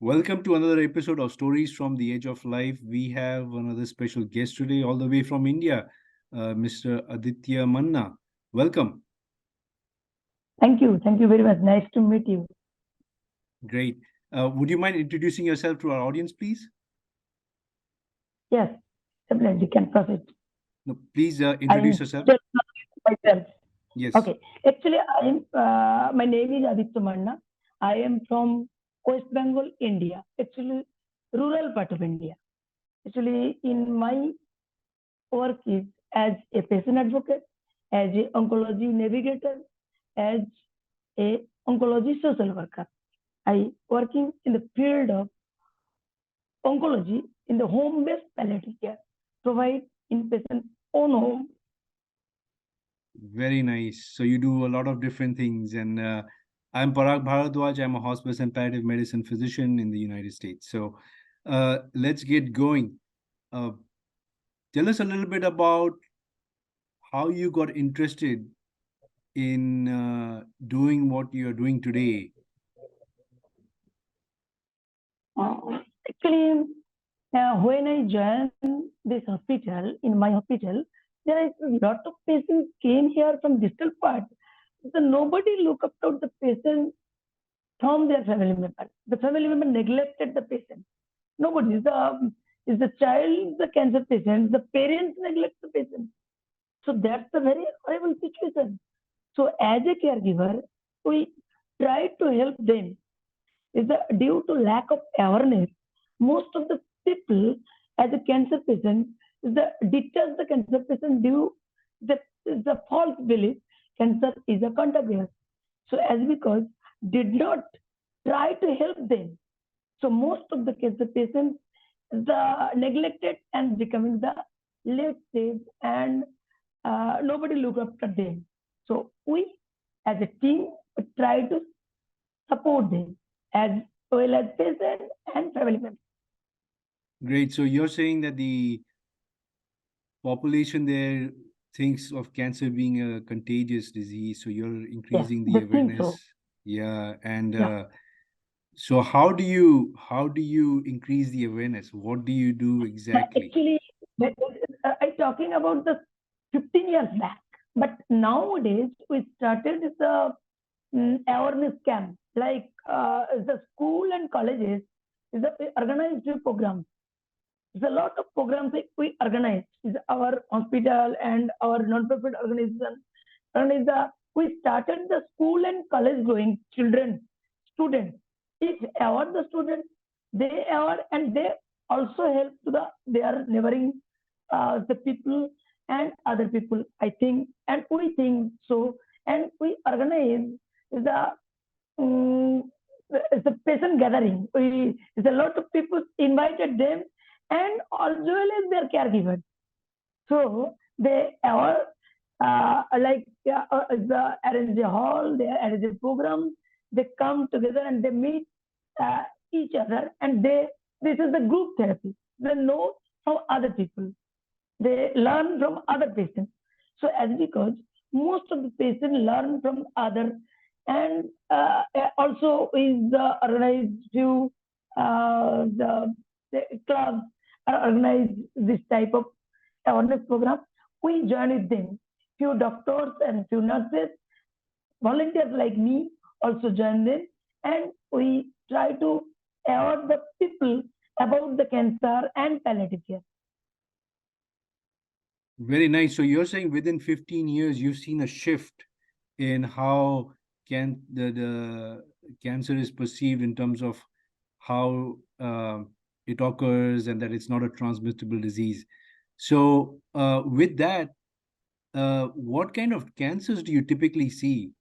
Welcome to another episode of Stories from the Edge of Life. We have another special guest today, all the way from India, Mr. Aditya Manna. Welcome. Thank you. Thank you very much. Nice to meet you. Great. Would you mind introducing yourself to our audience, please? Yes, definitely can proceed. No, please I'm introduce yourself. just myself. Yes. Okay. Actually, my name is Aditya Manna. I am from West Bengal, India. Actually, rural part of India. Actually, in my work is as a patient advocate, as a oncology navigator, as a oncology social worker. I working in the field of oncology in the home-based palliative care, provide inpatient own home. Very nice. So you do a lot of different things. And I'm Parag Bharadwaj. I'm a hospice and palliative medicine physician in the United States. So let's get going. Uh, tell us a little bit about how you got interested in doing what you're doing today. Actually, when I joined this hospital, in my hospital, there is a lot of patients came here from distant parts. So nobody look up to the patient from their family member. The family member neglected the patient. Nobody is the child the cancer patient. The parents neglect the patient. So that's a very horrible situation. So as a caregiver, we try to help them. Is that due to lack of awareness, most of the people as a cancer patient is the detach the cancer patient due the false belief cancer is a contagious. So as because did not try to help them. So most of the cancer patients the neglected and becoming the late stage and nobody look after them. So we as a team try to support them as well as patient and family members. Great. So you're saying that the population there thinks of cancer being a contagious disease. So you're Yes, increasing the they think awareness. so. Yeah. And Yeah. so how do you increase the awareness? What do you do exactly? Actually, I'm talking about the 15 years back. But nowadays, we started the awareness camp. Like the school and colleges is the organized program. There's a lot of programs that we organize. Is our hospital and our non-profit organization. Organize we started the school and college going children, students. If ever the students, they ever and they also help to the their neighboring the people and other people. I think and we think so and we organize the um, it's a patient gathering. It's a lot of people invited them and as well as their caregivers. So they are the arrange a hall, they arrange a program, they come together and they meet uh, each other and they this is the group therapy. They know from other people. They learn from other patients. So as because most of the patients learn from other and also is organized to the clubs are organized this type of awareness program. We join with them. Few doctors and few nurses, volunteers like me also join them and we try to aware the people about the cancer and palliative care. Very nice. So you're saying within 15 years, you've seen a shift in how the cancer is perceived in terms of how it occurs and that it's not a transmissible disease. So with that, what kind of cancers do you typically see?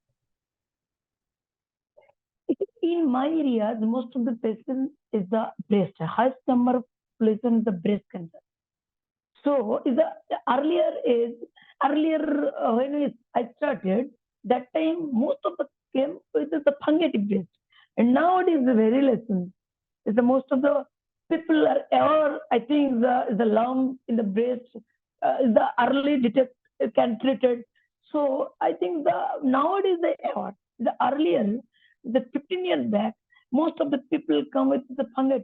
In my area, the most of the patients is the breast. Highest number of patients is the breast cancer. So is the earlier when I started that time most of the came with the palliative breast, and nowadays the very less. Is the most of the people are ever I think the lump in the breast is the early detect can treated. So I think the nowadays the ever the earlier the 15 years back most of the people come with the fungus.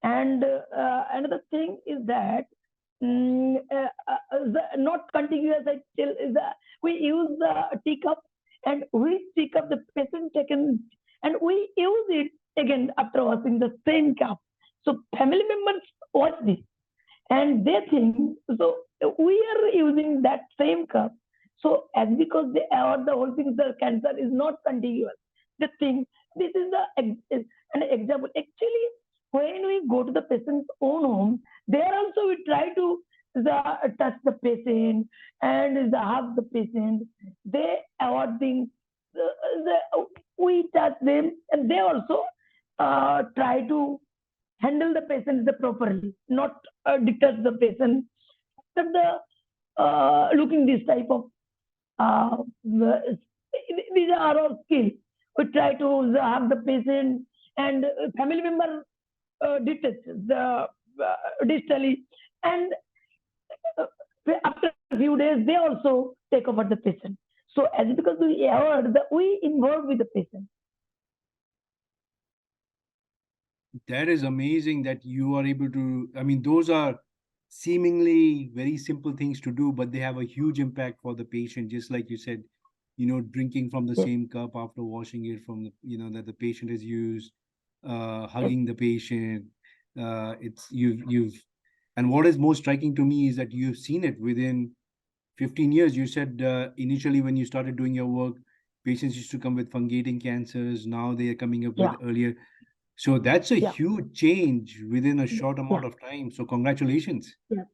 And another thing is that not contiguous. I tell is we use the teacup, and we teacup the patient taken, and we use it again after washing the same cup. So family members watch this, and they think so we are using that same cup. So as because they are the whole thing, the cancer is not contiguous. The thing, this is an example. Actually, when we go to the patient's own home, there also we try to touch the patient and hug the patient. They avoid things. We touch them, and they also try to handle the patient properly, not detach the patient. After the looking this type of these are our skills. We try to have the patient and family member detach the digitally, and uh, after a few days they also take over the patient. So as because we avoid the we involve with the patient. That is amazing that you are able to. I mean, those are seemingly very simple things to do, but they have a huge impact for the patient. Just like you said, drinking from the Yes, same cup after washing it from that the patient has used, yes, hugging the patient. And what is most striking to me is that you've seen it within 15 years. You said initially when you started doing your work, patients used to come with fungating cancers. Now they are coming up with yeah, earlier. So that's a yeah, huge change within a short yeah, amount of time. So congratulations. yeah.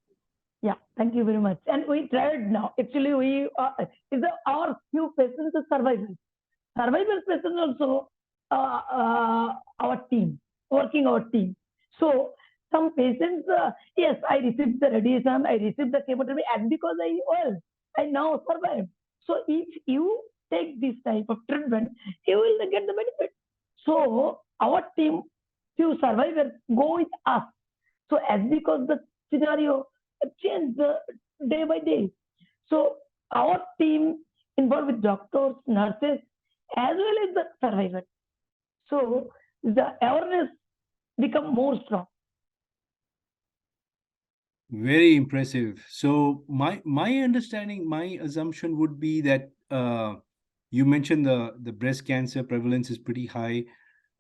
Yeah, thank you very much. And we tried now. Actually, we is our few patients are survivors. Survivors patients also our team, working our team. So some patients, yes, I received the radiation, I received the chemotherapy, and because I now survive. So if you take this type of treatment, you will get the benefit. So our team, few survivors go with us. So as because the scenario changed day by day. So our team involved with doctors, nurses, as well as the survivors. So the awareness become more strong. Very impressive. So my understanding, my assumption would be that you mentioned the breast cancer prevalence is pretty high.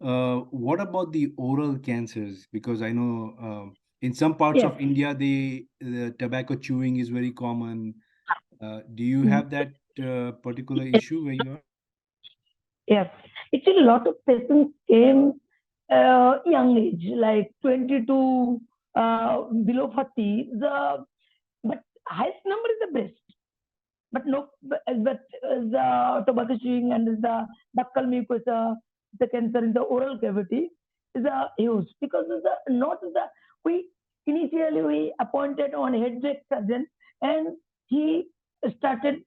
What about the oral cancers? Because I know in some parts Yes. of India, the tobacco chewing is very common. Do you Mm. have that particular issue where you are? Yes. Actually, a lot of patients came young age, like 20 to below 40. But highest number is the breast. But no, but the tobacco chewing and the buccal mucosa, the cancer in the oral cavity is a huge because of the not the we initially we appointed on headache surgeon, and he started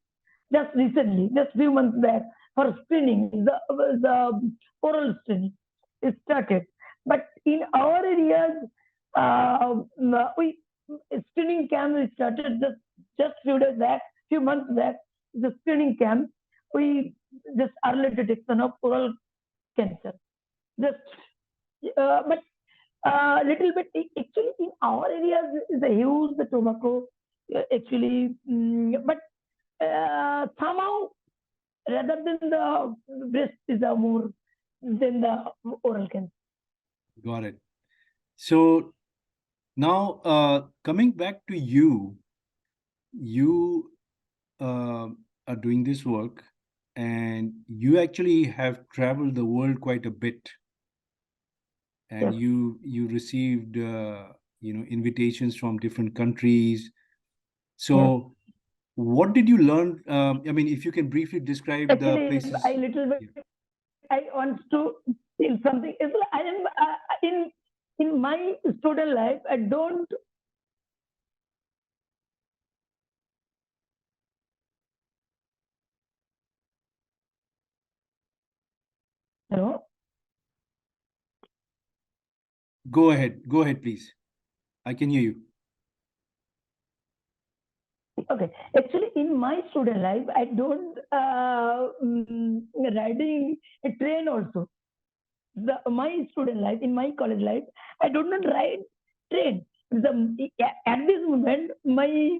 just recently, just few months back, for screening the oral screening. It started, but in our areas, we screening camp we started just few days back, few months back, the screening camp. We just early detection of oral cancer. Just, but little bit actually in our areas is a huge the tobacco actually, but somehow rather than the breast is a more than the oral cancer. Got it. So now coming back to you, you are doing this work and you actually have traveled the world quite a bit, and Yes, you received invitations from different countries. yes. So what did you learn? I mean, if you can briefly describe the Actually, I places. little bit Yeah. I want to feel something. It's like I am in my student life. I don't, you know. Go ahead, please. I can hear you. Okay, actually, in my student life, I don't riding a train also. my student life, in my college life, I do not ride train. At this moment, my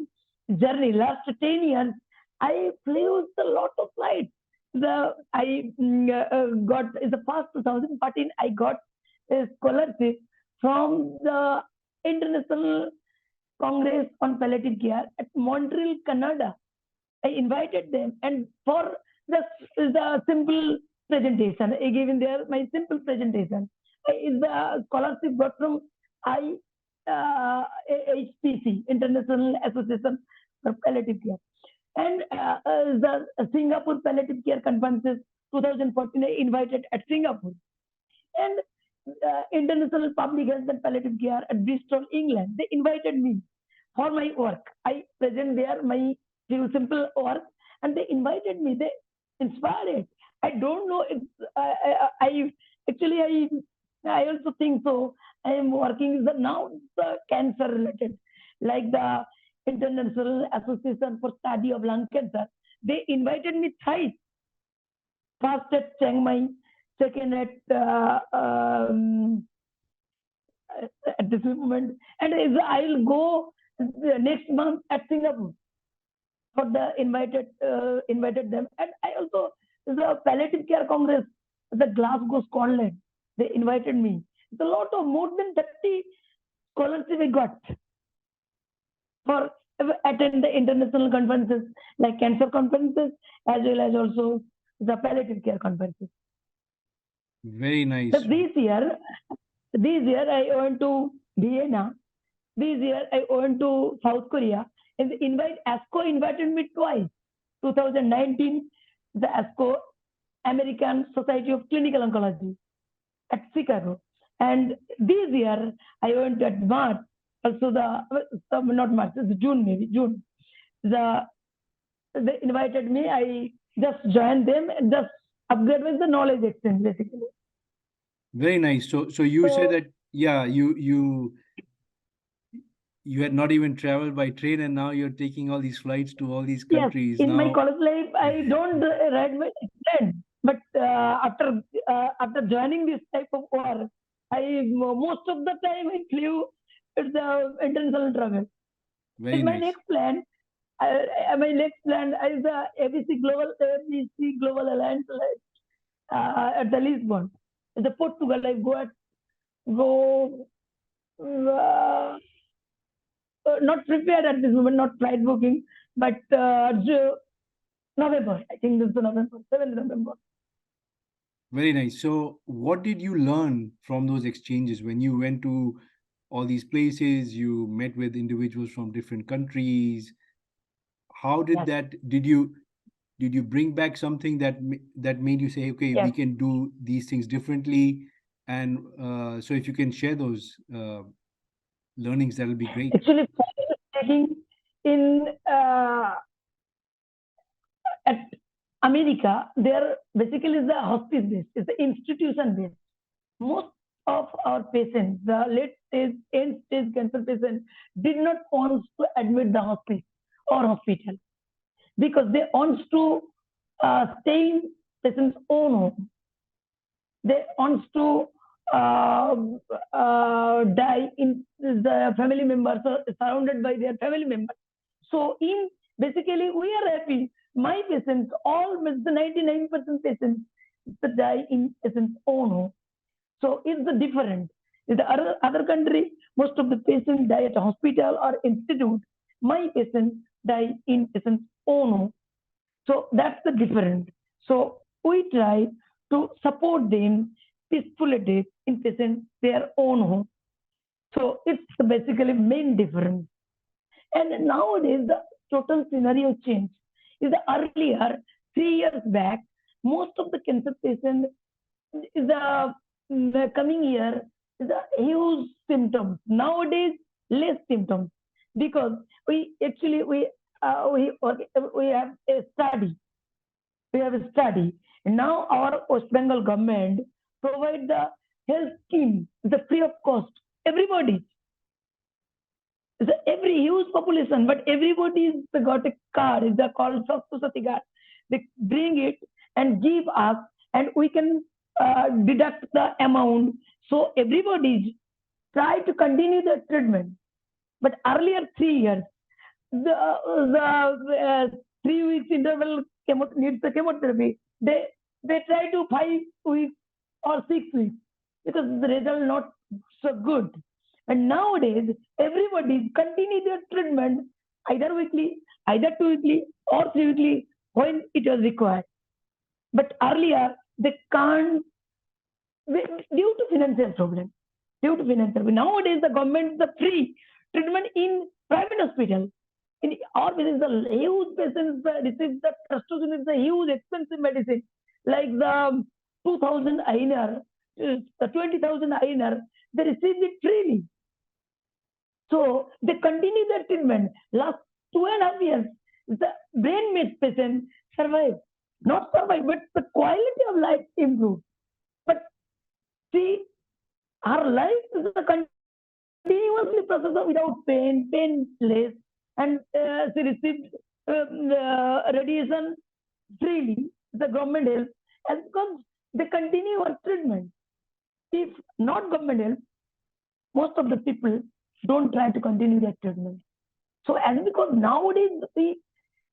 journey last 10 years, I flew a lot of flights. I got in the past 2014, I got a scholarship from the International Congress on Palliative Care at Montreal, Canada. I invited them, and for the simple presentation, I gave in there my simple presentation. Is the scholarship got from I HPC, International Association for Palliative Care, and the Singapore Palliative Care Conferences 2014 I invited at Singapore, and International Public Health and Palliative Care at Bristol, England. They invited me for my work. I present there my few simple work, and they invited me. They inspired. I don't know. If, I actually I also think so. I am working the now the cancer related, like the International Association for Study of Lung Cancer. They invited me thrice. First at Chiang Mai, second at this moment, and I'll go next month at Singapore for the invited them, and I also the palliative care congress at the Glasgow, Scotland. They invited me. It's a lot of more than 30 scholarship I got for attend the international conferences like cancer conferences as well as also the palliative care conferences. Very So nice. this year I went to Vienna. This year I went to South Korea, and ASCO invited me twice. 2019, the ASCO, American Society of Clinical Oncology at Chicago, and this year I went at March. Also not March, it's June, maybe June. The they invited me. I just joined them and just upgrade with the knowledge exchange basically. Very nice. So you say So that, yeah, you had not even traveled by train, and now you're taking all these flights to all these yes, countries in my now. college life, I don't ride my train, but after joining this type of work, I most of the time I flew with the international travel. Very In my nice. next plan, my next plan is the ABC Global Alliance at the Lisbon, the Portugal. I go uh, not prepared at this moment, not flight booking, but November. I think this is November, 7th November. Very nice. So what did you learn from those exchanges when you went to all these places? You met with individuals from different countries. How did Yes, that, did you bring back something that made you say, okay, we yes. can do these things differently? And so if you can share those learnings, that'll be great. Actually, taking in at America, there basically is the hospice based, it's the institution based. Most of our patients, the late stage, end stage cancer patients, did not want to admit the hospice or hospital because they want to stay in patient's own home. They want to uh, die in the family members or surrounded by their family members. So in basically we are happy. My patients, all the 99% patients, die in patient's own home. So it's the different. In the other country, most of the patients die at a hospital or institute. My patients die in patient's own home. So that's the difference. So we try to support them peacefully in patient their own home. So it's basically main difference. And nowadays the total scenario change. Is earlier 3 years back, most of the cancer patients is the coming year is a huge symptoms. Nowadays, less symptoms because we have a study. We have a study. And now our West Bengal government provide the health scheme, the free of cost. Everybody, every huge population, but everybody got a card. It's called Swasthya Sati card. They bring it and give us, and we can deduct the amount. So everybody try to continue the treatment. But earlier 3 years, the 3 weeks interval needs the chemotherapy. They try to 5 weeks or 6 weeks because the result not so good. And nowadays, everybody continue their treatment either weekly, either 2 weekly, or 3 weekly when it was required. But earlier, they can't due to financial problem. Due to financial problem. Nowadays, the government the free treatment in private hospital. In our business, the huge patients receive the trastuzumab is a huge expensive medicine like the 2,000 INR, the 20,000 INR. They receive it freely. So they continue their treatment. Last 2.5 years, the brain mets patient survive. Not survive, but the quality of life improves. But see, our life is a continuously process of without pain, painless, and she received radiation freely. The government help, and because they continue our treatment. If not government help, most of the people don't try to continue their treatment. So, and because nowadays we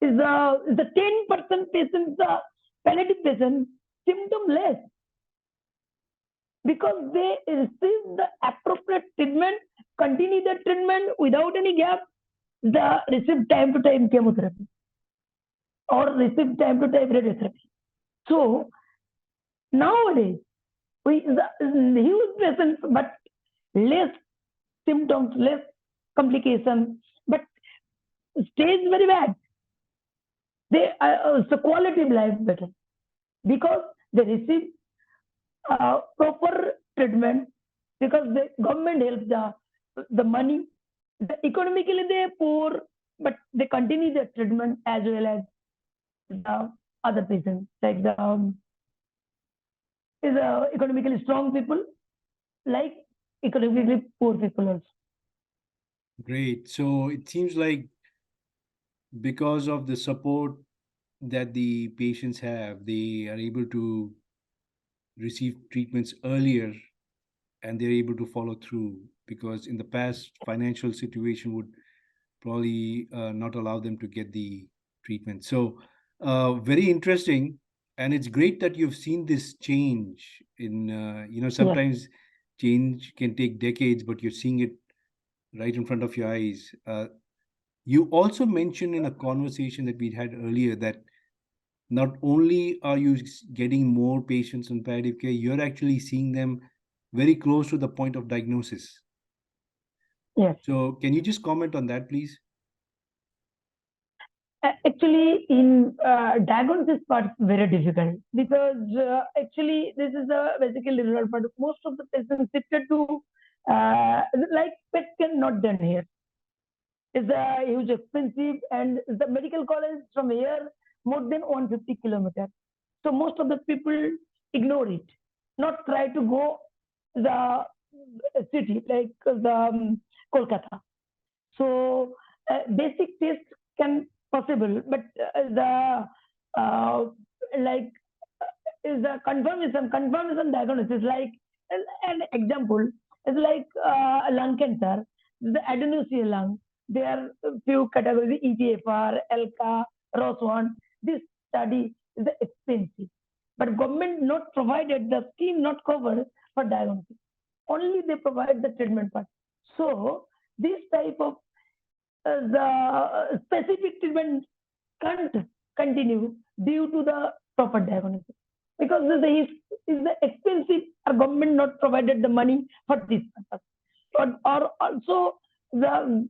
is the 10% patients, the palliative patient, symptomless because they receive the appropriate treatment, continue the treatment without any gap, the receive time to time chemotherapy or receive time to time radiotherapy. So nowadays, we the huge patients, but less symptoms, less complications, but stays very bad. They the quality of life better because they receive proper treatment because the government helps the money. The economically they poor, but they continue their treatment as well as the other patients, like the is economically strong people, like economically poor people also. Great. So it seems like because of the support that the patients have, they are able to receive treatments earlier and they're able to follow through because in the past, financial situation would probably not allow them to get the treatment. So, very interesting. And it's great that you've seen this change in, Yes. sometimes change can take decades, but you're seeing it right in front of your eyes. You also mentioned in a conversation that we had earlier that not only are you getting more patients in palliative care, you're actually seeing them very close to the point of diagnosis. Yes. So, can you just comment on that, please? Actually, in diagnosis part, very difficult because actually this is a basically rural part. Most of the patients shifted to like PET scan not done here. It's a huge expensive and the medical college from here more than 150 kilometers. So most of the people ignore it, not try to go the city like the Kolkata. So basic test can possible, but the uh, like is the confirmation diagnosis like an example is like lung cancer, the adenosine lung. There are few categories: EGFR, ELKA, ROS1. This study is expensive, but government not provided the scheme not covered for diagnosis. Only they provide the treatment part. So this type of the specific treatment can't continue due to the proper diagnosis because is the expensive or government not provided the money for this purpose or also the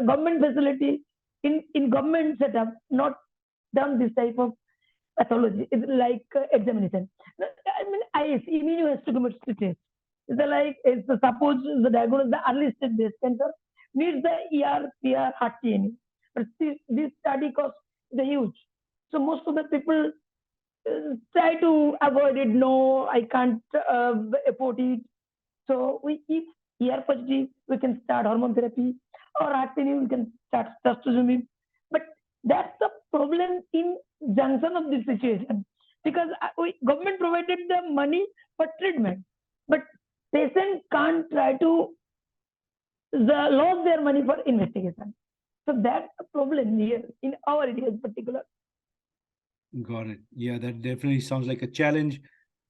government facility in government setup not done this type of pathology it's like examination. I mean immunohistochemistry test. It's like it's suppose the diagnosis the early stage breast cancer needs the ER, heart TNA. But this study costs the huge. So most of the people try to avoid it. No, I can't afford it. So if ER positive, we can start hormone therapy, or heart TNA, we can start testosterone. But that's the problem in junction of this situation because government provided the money for treatment. But patient can't try to lose their money for investigation. So that's the problem here in our area in particular. Got it. Yeah, that definitely sounds like a challenge.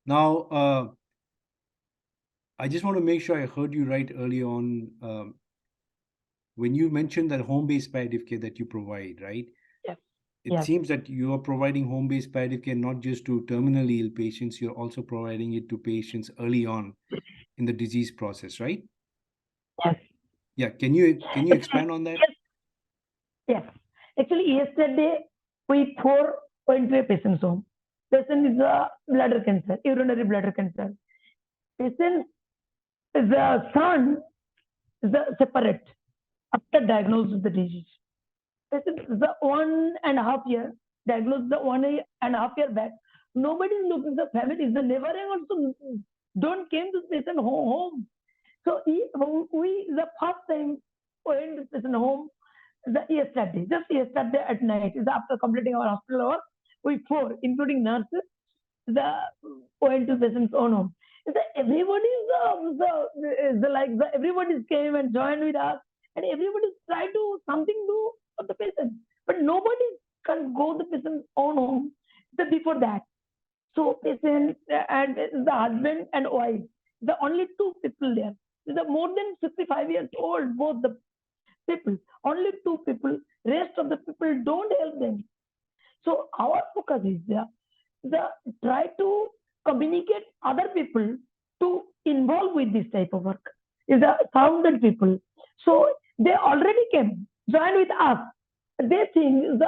Now, I just want to make sure I heard you right early on. When you mentioned that home-based palliative care that you provide, right? Yes. It Yes. seems that you are providing home-based palliative care not just to terminally ill patients, you're also providing it to patients early on in the disease process, right? Yes. Yeah, can you Actually, expand on that? yes. Yes. Actually, yesterday we went to a patient's home. Patient is a bladder cancer, urinary bladder cancer. Patient, the son is a separate after diagnosis of the disease. Patient is the 1.5 year diagnosed the 1.5 year back. Nobody is looking the family. The neighboring also don't came to the patient home. So we the first time went to patient home just yesterday at night, is after completing our hospital work, we four, including nurses, the went to patient's own home. Everybody's everybody came and joined with us, and everybody tried to something do for the patient, but nobody can go to the patient's own home. Before that, so patient and the husband and wife, the only two people there. The more than 55 years old, both the people, only two people, rest of the people don't help them. So our focus is the try to communicate other people to involve with this type of work. Is the founded people. So they already came, join with us. They think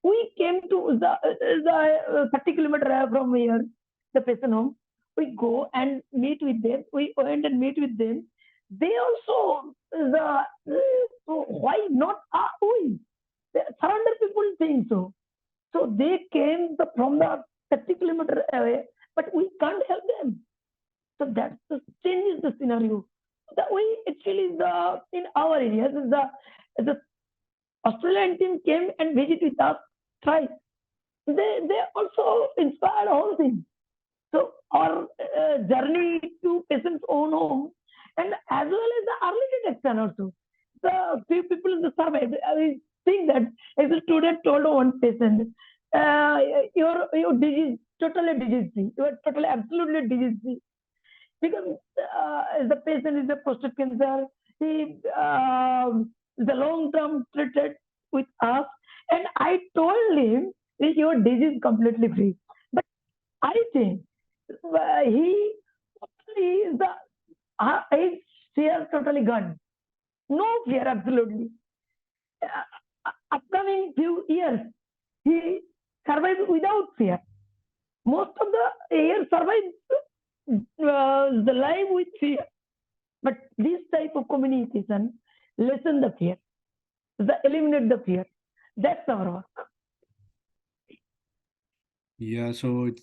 we came to the 30 kilometer from here, the patient home. We go and meet with them. We went and meet with them. They also so why not we? The surrounded people think so. So they came from the 30 kilometer away, but we can't help them. So that's the changes the scenario. That we actually in our areas the Australian team came and visited with us twice. They also inspired whole thing. So our journey to patient's own home, and as well as the early detection also. The few people in the survey, I think that as a student told one patient, your disease totally disease free. You are totally absolutely disease free because the patient is a prostate cancer. He the long term treated with us, and I told him that your disease completely free. But I think he is the his fear totally gone. No fear, absolutely. Upcoming few years, he survived without fear. Most of the years survived the life with fear. But this type of communication lessen the fear, eliminate the fear. That's our work. Yeah, so it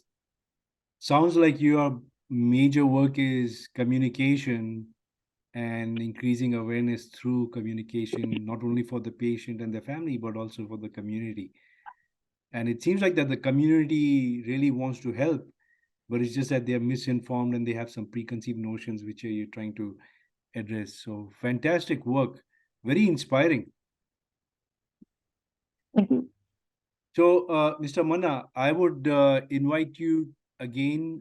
sounds like your major work is communication and increasing awareness through communication, not only for the patient and their family, but also for the community. And it seems like that the community really wants to help, but it's just that they're misinformed and they have some preconceived notions which you're trying to address. So fantastic work, very inspiring. Thank you. So, Mr. Manna, I would invite you again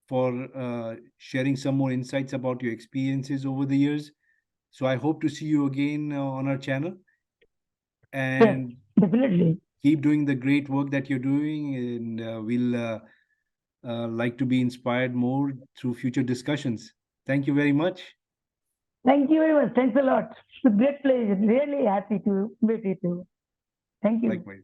for sharing some more insights about your experiences over the years. So, I hope to see you again on our channel Yes, and definitely. keep doing the great work that you're doing. And we'll like to be inspired more through future discussions. Thank you very much. Thank you very much. Thanks a lot. It's a great pleasure. Really happy to meet with you. Thank you. Likewise.